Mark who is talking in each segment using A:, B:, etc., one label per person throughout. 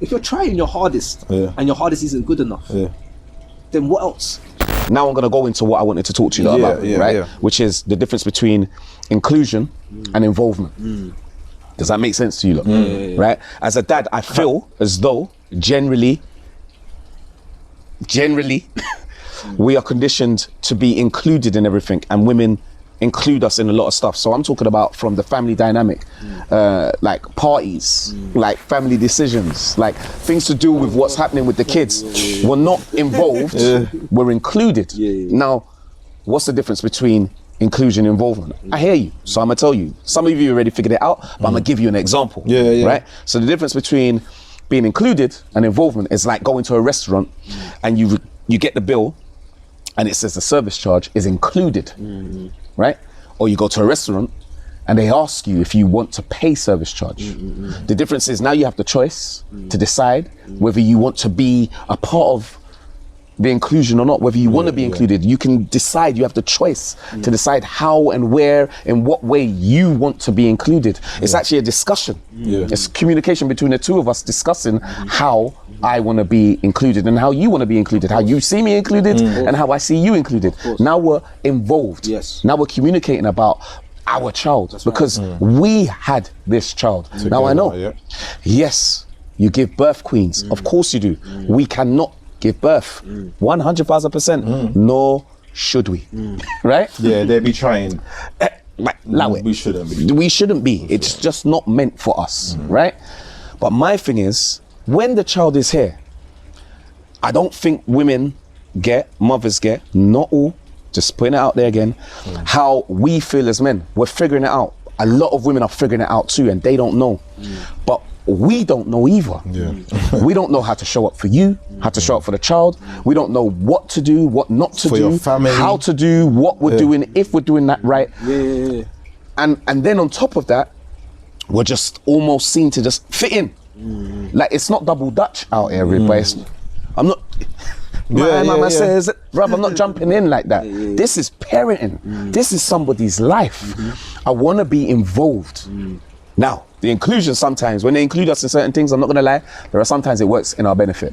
A: if you're trying your hardest and your hardest isn't good enough, then what else?
B: Now I'm going to go into what I wanted to talk to you about, right? Which is the difference between inclusion and involvement. Does that make sense to you, lot? Right? As a dad, I feel as though generally, we are conditioned to be included in everything, and women include us in a lot of stuff. So I'm talking about from the family dynamic, like parties, like family decisions, like things to do with what's happening with the kids. We're not involved, we're included. Now, what's the difference between inclusion and involvement? I hear you, so I'm gonna tell you. Some of you already figured it out, but I'm gonna give you an example, right? So the difference between being included and involvement is like going to a restaurant and you get the bill and it says the service charge is included, right? Or you go to a restaurant and they ask you if you want to pay service charge. The difference is now you have the choice to decide whether you want to be a part of the inclusion or not, whether you want to be included. You can decide, you have the choice to decide how and where, in what way you want to be included. It's actually a discussion. It's communication between the two of us discussing how I want to be included and how you want to be included, how you see me included and how I see you included. Now we're involved. Now we're communicating about our child because we had this child. Now I know, yes, you give birth, queens. Of course you do. We cannot give birth 100,000%, nor should we, right?
C: Yeah, they be trying.
B: Allow it.
C: We shouldn't be.
B: We shouldn't be. It's just not meant for us, right? But my thing is, when the child is here, I don't think mothers get, not all, just putting it out there again, how we feel as men. We're figuring it out. A lot of women are figuring it out too, and they don't know. But we don't know either. We don't know how to show up for you, how to show up for the child. We don't know what to do, what not to
C: for
B: do,
C: your family.
B: how to do, what we're doing, if we're doing that right. And then on top of that, we're just almost seen to just fit in. Like it's not double Dutch out here, but I'm not. My mama says, bruv, I'm not jumping in like that. This is parenting. This is somebody's life. I want to be involved. Now, the inclusion sometimes, when they include us in certain things, I'm not gonna lie, there are sometimes it works in our benefit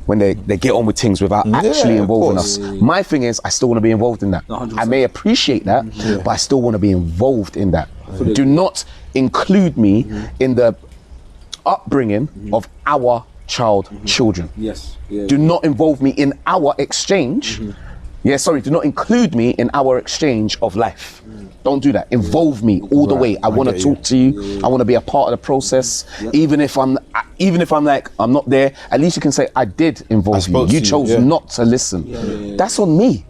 B: when they get on with things without actually involving us. My thing is, I still wanna be involved in that. 100%. I may appreciate that, but I still wanna be involved in that. Do not include me in the upbringing of our children. Do not involve me in our exchange. Do not include me in our exchange of life. Don't do that. Involve me all the way. I want to talk to you. I want to be a part of the process. Even if I'm like, I'm not there, at least you can say, I did involve you. You chose not to listen. That's on me.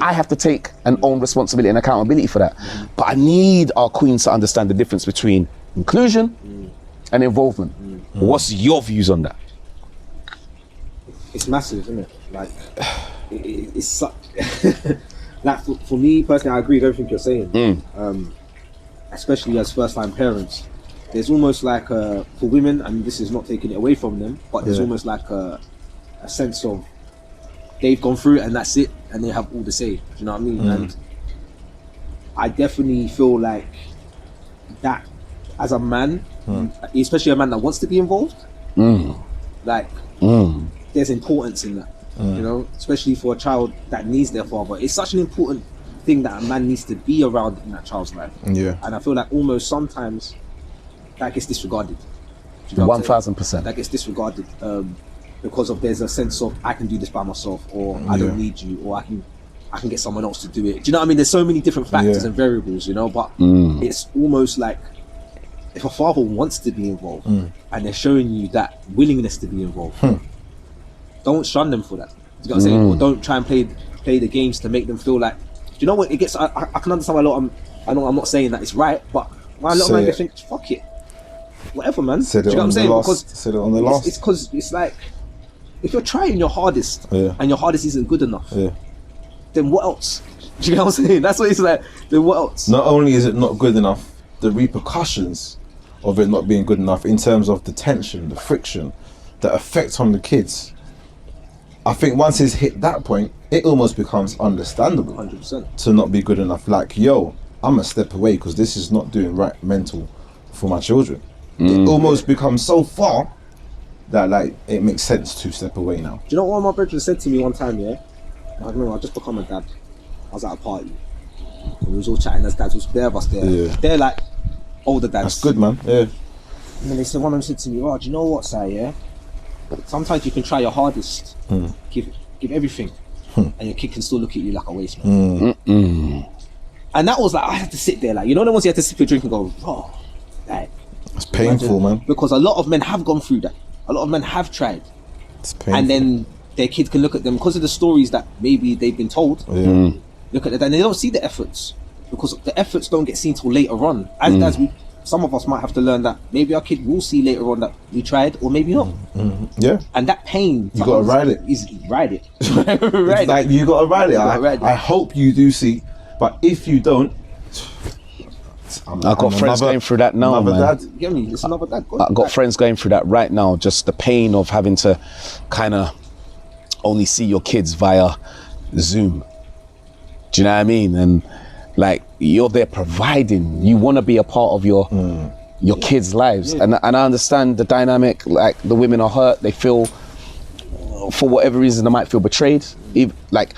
B: I have to take an own responsibility and accountability for that. But I need our queens to understand the difference between inclusion and involvement. What's your views on that?
A: It's massive, isn't it? Like, it's like for me personally, I agree with everything you're saying. Especially as first-time parents, there's almost like for women, and this is not taking it away from them, but there's almost like a sense of they've gone through it and that's it, and they have all the say. Do you know what I mean? And I definitely feel like that as a man, especially a man that wants to be involved, there's importance in that. You know, especially for a child that needs their father. It's such an important thing that a man needs to be around in that child's life. And I feel like almost sometimes that gets disregarded.
B: 1000%.
A: That gets disregarded because there's a sense of I can do this by myself, or I don't need you, or I can get someone else to do it. Do you know what I mean? There's so many different factors and variables, you know, but it's almost like if a father wants to be involved and they're showing you that willingness to be involved, don't shun them for that. You know what I'm saying? Or don't try and play the games to make them feel like, do you know what? It gets. I can understand why a lot. I know I'm not saying that it's right, but why a lot of men just think, fuck it, whatever, man.
C: Said
A: do you know what I'm saying? Because
C: said it on the last.
A: It's because it's like if you're trying your hardest and your hardest isn't good enough, then what else? Do you know what I'm saying? That's what it's like. Then what else?
C: Not only is it not good enough, the repercussions of it not being good enough in terms of the tension, the friction, the effect on the kids. I think once it's hit that point, it almost becomes understandable
A: 100%.
C: to not be good enough. Like, yo, I'm a step away because this is not doing right mental for my children. It almost becomes so far that like it makes sense to step away now.
A: Do you know what my brother said to me one time? Yeah, I remember I just become a dad. I was at a party, and we was all chatting as dads. There was bare of us there.
C: Yeah.
A: They're like older dads.
C: That's good, man. Yeah.
A: And then they said, one of them said to me, "Oh, do you know what, Si? Yeah, sometimes you can try your hardest, give everything, and your kid can still look at you like a waste man." And that was like, I had to sit there, like, you know, the ones you had to sip your drink and go, "Oh, like."
C: It's painful, man.
A: Because a lot of men have gone through that. A lot of men have tried,
C: It's painful.
A: and then their kid can look at them because of the stories that maybe they've been told. Look at it, and they don't see the efforts because the efforts don't get seen till later on. As some of us might have to learn that maybe our kid will see later on that we tried, or maybe not.
C: Yeah.
A: And that pain,
C: You gotta ride it.
A: Ride it.
C: It's like you gotta ride it.
A: gotta ride it.
C: I hope you do see, but if you don't,
B: I've got friends going through that now, man.
C: Dad.
A: You get me? It's another dad.
B: I've got friends going through that right now. Just the pain of having to kind of only see your kids via Zoom. Do you know what I mean? And like you're there providing. You want to be a part of your kids' lives, and I understand the dynamic. Like the women are hurt. They feel, for whatever reason, they might feel betrayed. Like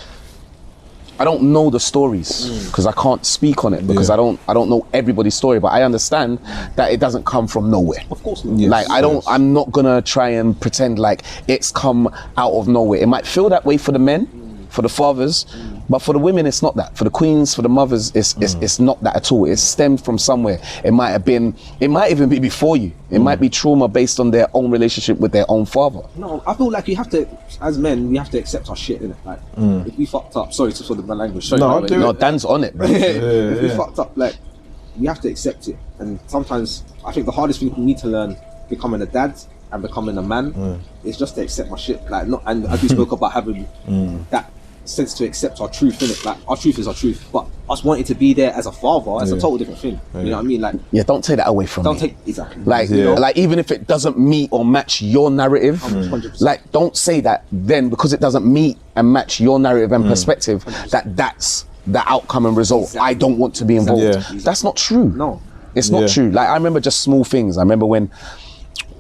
B: I don't know the stories because I can't speak on it because I don't know everybody's story, but I understand that it doesn't come from nowhere.
A: Of course not.
C: Yes,
B: Like I'm not gonna try and pretend like it's come out of nowhere. It might feel that way for the men, for the fathers, but for the women it's not that. For the queens, for the mothers, it's not that at all. It's stemmed from somewhere. It might even be before you. It might be trauma based on their own relationship with their own father.
A: No, I feel like you have to, as men, we have to accept our shit, innit? Like, if we fucked up, sorry to sort of my language. Sorry,
C: No,
A: by
C: I'll
A: the
C: do
A: way.
B: No, Dan's on it, bro.
A: If we fucked up, like, we have to accept it. And sometimes, I think the hardest thing we need to learn, becoming a dad and becoming a man, is just to accept my shit. Like, not, and as we spoke about having that sense to accept our truth, innit? Like, our truth is our truth, but us wanting to be there as a father is a total different thing. You know what I mean? Like,
B: Yeah, don't take that away from
A: don't
B: me.
A: take exactly.
B: Like,
C: Yeah.
B: like even if it doesn't meet or match your narrative,
A: 100%.
B: like don't say that then because it doesn't meet and match your narrative and perspective that's the outcome and result.
A: Exactly.
B: I don't want to be involved.
C: Yeah.
B: That's not true.
A: No.
B: It's not
C: Yeah.
B: true. Like I remember just small things. I remember when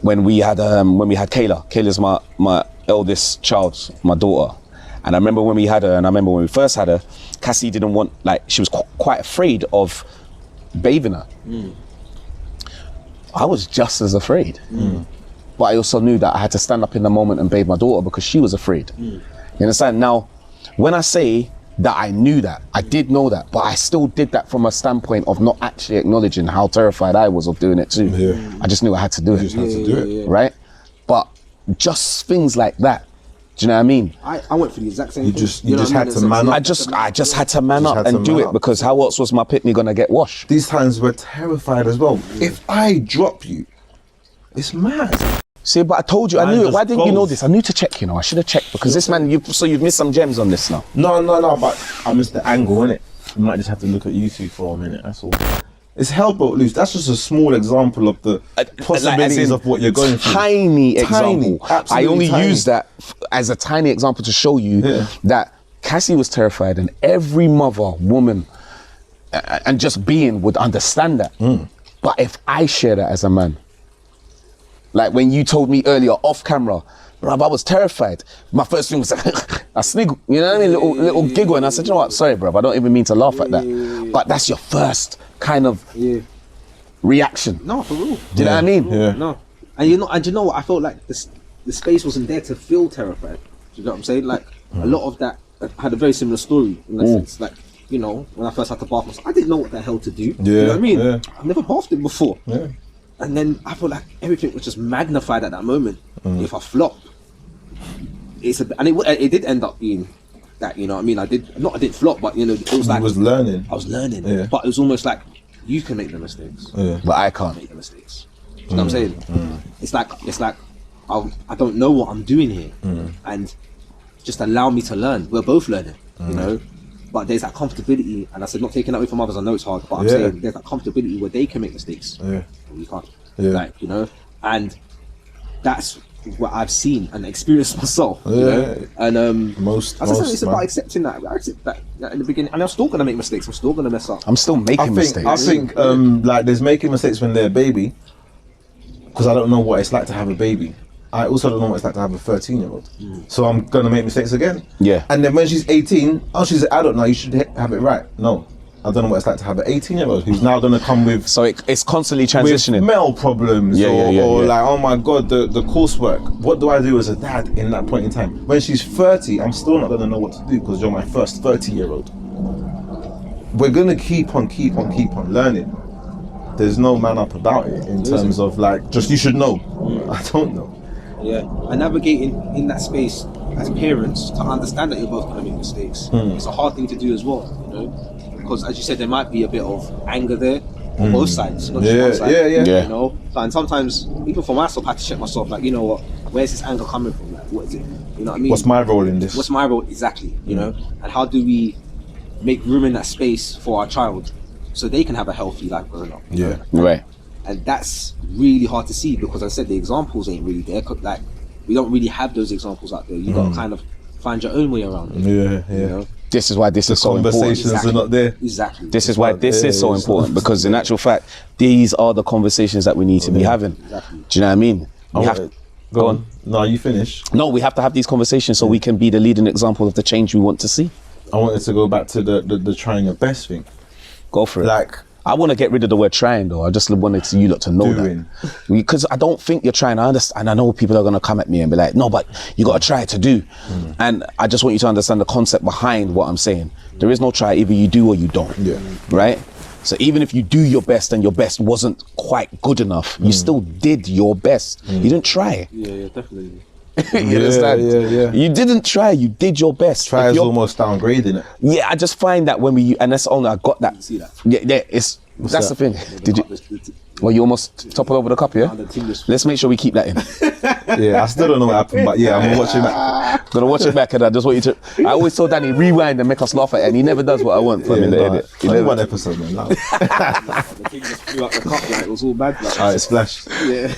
B: we had Kayla. Kayla's my eldest child, my daughter. And I remember when we had her, and I remember when we first had her, Cassie didn't want, like, she was quite afraid of bathing her. I was just as afraid. But I also knew that I had to stand up in the moment and bathe my daughter because she was afraid. You understand? Now, when I say that I knew that, I did know that, but I still did that from a standpoint of not actually acknowledging how terrified I was of doing it too.
C: Yeah.
B: I just knew I had to do it.
C: Just had to do it.
B: Right? But just things like that. Do you know what I mean?
A: I went for the exact same
C: You
A: thing.
C: just- you
A: know
C: just
A: what I
C: had
A: mean?
C: to man up.
B: I just had to man
C: Just
B: up
C: had to
B: and do
C: man
B: it
C: up.
B: because how else was my pitney gonna get washed?
C: These times we're terrified as well. If I drop you, it's mad.
B: See, but I told you, I
C: Mine
B: knew it.
C: just
B: Why didn't you know
C: goes.
B: this? I knew to check, you know. I should have checked because this man, you've missed some gems on this now.
C: No, but I missed the angle, innit? You might just have to look at you two for a minute, that's all. It's hellboat loose. That's just a small example of the possibilities of what you're going through.
B: Tiny example. I
C: absolutely
B: only
C: tiny.
B: use that as a tiny example to show you that Cassie was terrified and every mother, woman, and just being would understand that. But if I share that as a man, like when you told me earlier off camera, bruv, I was terrified. My first thing was a sniggle, you know what I mean? Little giggle. And I said, you know what? Sorry, bruv, I don't even mean to laugh at that. But that's your first kind of reaction.
A: No, for real.
B: Do you know what I mean?
C: Yeah.
A: No. And you know what? I felt like the space wasn't there to feel terrified. Do you know what I'm saying? Like a lot of that I had a very similar story in that sense. Like, you know, when I first had to bath myself, I didn't know what the hell to do. You know what I mean?
C: Yeah.
A: I've never bathed him before.
C: Yeah.
A: And then I felt like everything was just magnified at that moment. If I flop, it did end up being that, you know what I mean? I didn't flop, but you know, it was like
C: You was learning.
A: I was learning.
C: Yeah.
A: But it was almost like you can make the mistakes.
C: Yeah.
B: But I can't.
A: Make the mistakes. Do you know what I'm saying? It's like I don't know what I'm doing here, and just allow me to learn. We're both learning, you know. But there's that comfortability, and I said not taking that away from others. I know it's hard, but I'm
C: Yeah.
A: saying there's that comfortability where they can make mistakes,
C: Yeah.
A: and we can't.
C: Yeah.
A: Like, you know, and that's what I've seen and experienced myself. You
C: Yeah.
A: know? And
C: Most-
A: as I said,
C: most,
A: it's about
C: man.
A: accepting that. I accept that in the beginning, and I'm still gonna make mistakes. I'm still gonna mess up.
B: I'm still making mistakes.
C: I think like there's making mistakes when they're a baby, because I don't know what it's like to have a baby. I also don't know what it's like to have a 13-year-old. So I'm gonna make mistakes again.
B: Yeah.
C: And then when she's 18, oh, she's an adult now. You should have it right. No, I don't know what it's like to have an 18-year-old who's now gonna come with.
B: So it's constantly
C: With
B: transitioning.
C: male problems,
B: Yeah,
C: or
B: yeah.
C: like, oh my god, the coursework. What do I do as a dad in that point in time? When she's 30, I'm still not gonna know what to do because you're my first 30-year-old. We're gonna keep on learning. There's no man up about it in terms of like, just you should know. I don't know.
A: Yeah, and navigating in that space as parents to understand that you're both going to make mistakes. It's a hard thing to do as well, you know, because as you said, there might be a bit of anger there on both sides, not just one side.
C: Yeah.
B: Yeah.
A: You know, and sometimes even for myself, I had to check myself. Like, you know what? Where's this anger coming from? Like, what is it? You know what I mean?
C: What's my role in this?
A: What's my role exactly? You know, and how do we make room in that space for our child so they can have a healthy life growing up? You know?
B: Right.
A: And that's really hard to see because, as I said, the examples ain't really there. Like, we don't really have those examples out there. You got to kind of find your own way around it.
C: Yeah.
A: You know?
B: This is why this is so important.
C: Conversations are not there.
A: Exactly.
B: This is why this is so
C: Yeah,
B: important, because in actual fact, these are the conversations that we need to be having.
A: Exactly.
B: Do you know what I mean? We have
C: Oh, Go on. No, you finish.
B: No, we have to have these conversations so we can be the leading example of the change we want to see.
C: I wanted to go back to the trying your best thing.
B: Go for it.
C: Like,
B: I want to get rid of the word trying though. I just wanted you lot to know
C: Doing.
B: that. Because I don't think you're trying. I understand. And I know people are going to come at me and be like, no, but you got to try to do. And I just want you to understand the concept behind what I'm saying. There is no try. Either you do or you don't.
C: Yeah.
B: Right? So even if you do your best and your best wasn't quite good enough, you still did your best. You didn't try.
A: Yeah, definitely.
B: You understand?
C: Yeah.
B: You didn't try. You did your best.
C: try
B: If
C: is
B: you're-
C: almost downgrading it.
B: Yeah, I just find that when we, and that's only I got that.
A: See that?
B: Yeah, it's that's
C: that?
B: the thing. Did you? Well, you almost toppled over the cup, yeah?
A: the team just-
B: Let's make sure we keep that in.
C: Yeah, I still don't know what happened, but yeah, I'm gonna watch it back.
B: Gonna watch it back, and I just want you to. I always told Danny rewind and make us laugh at it, and he never does what I want from in the edit. He
C: Only
B: never-
C: one episode, man.
A: The team just flew out the cup like it was all bad. Like,
C: Alright, splash.
A: yeah.